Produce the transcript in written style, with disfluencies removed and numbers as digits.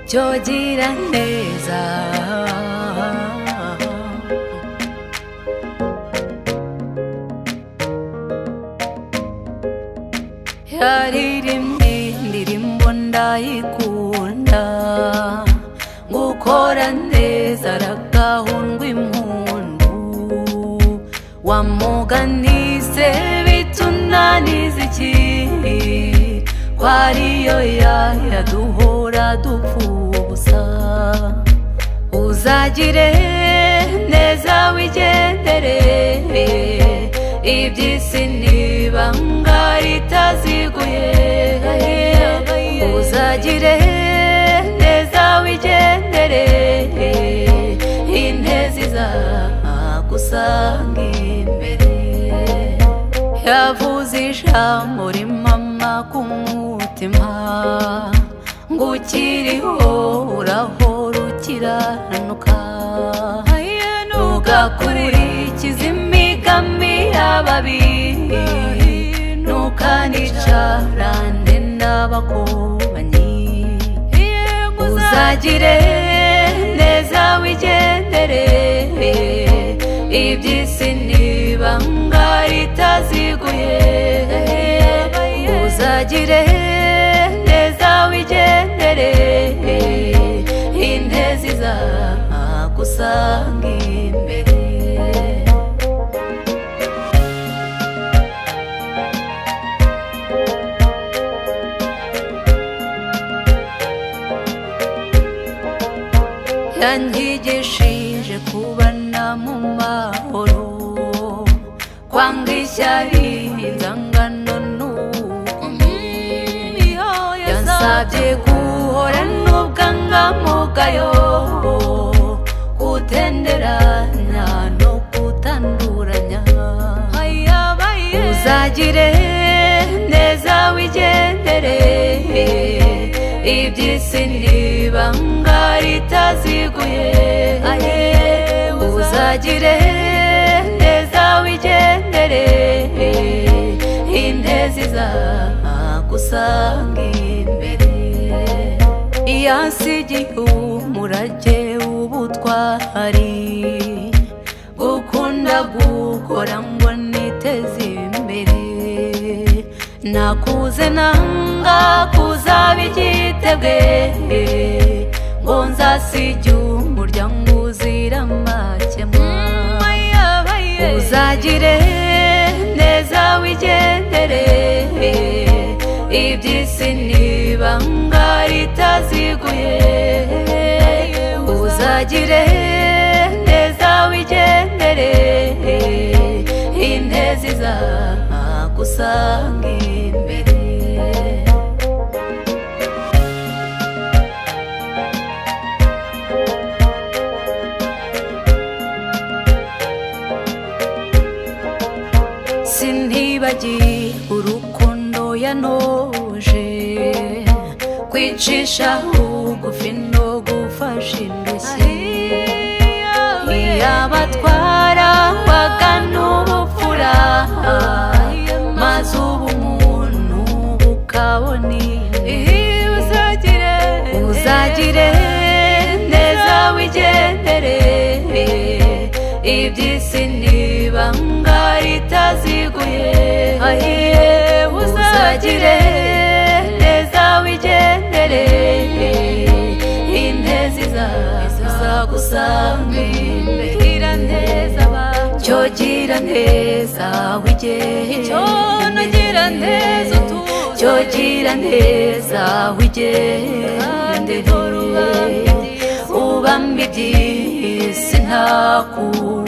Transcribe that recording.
cyogira neza yaririmbye indirimbo ndayikunda gukora neza aragahundwa impundu wamuganise bitunaniza iki kwariyo yaduhora dupfubusa uzagire neza wigendere iby'isi n'ibanga ritaziguye uzagire neza wigendere intezi zagusanga imbere yavuze ijambo rimama ku mutima ngo ukiriho urahora ukiranuka ntugakurikize imigambi y'ababi ntukanicarane n'abakobanyi uzagire neza wigendere iby'isi n'ibanga ritaziguye uzagire neza wigendere intezi zagusanga imbere yanyigishije kubana mu mahoro kwanga ishyari inzangano yansabye guhora n'ubwangamugayo kutenderanya no kutanduranya uzagire neza wigendere iby'isi n'ibanga ritaziguye uzagire neza wigendere intezi zagusanga imbere yansigiye umurage w'ubutwari gukunda gukora ngo niteze imbere nakuze nanga kuzaba igitebwe ngo nzasige umuryango uzira amakemwa uzagire neza wigendere iby'isi n'ibanga ritaziguye uzagire neza wigendere intezi zagusanga imbere sintibagiye urukundo yanoje kwicisha bugufi no gufasha indushyi yabatwara bagana ubupfura maze ubumuntu bukabona uzagire neza wigendere iby'isi n'ibanga ritaziguye uzagire neza wigendere intezi zagusanga imbere cyogira neza wigendere cyogira neza wigendere ubambe iby'isi ntakura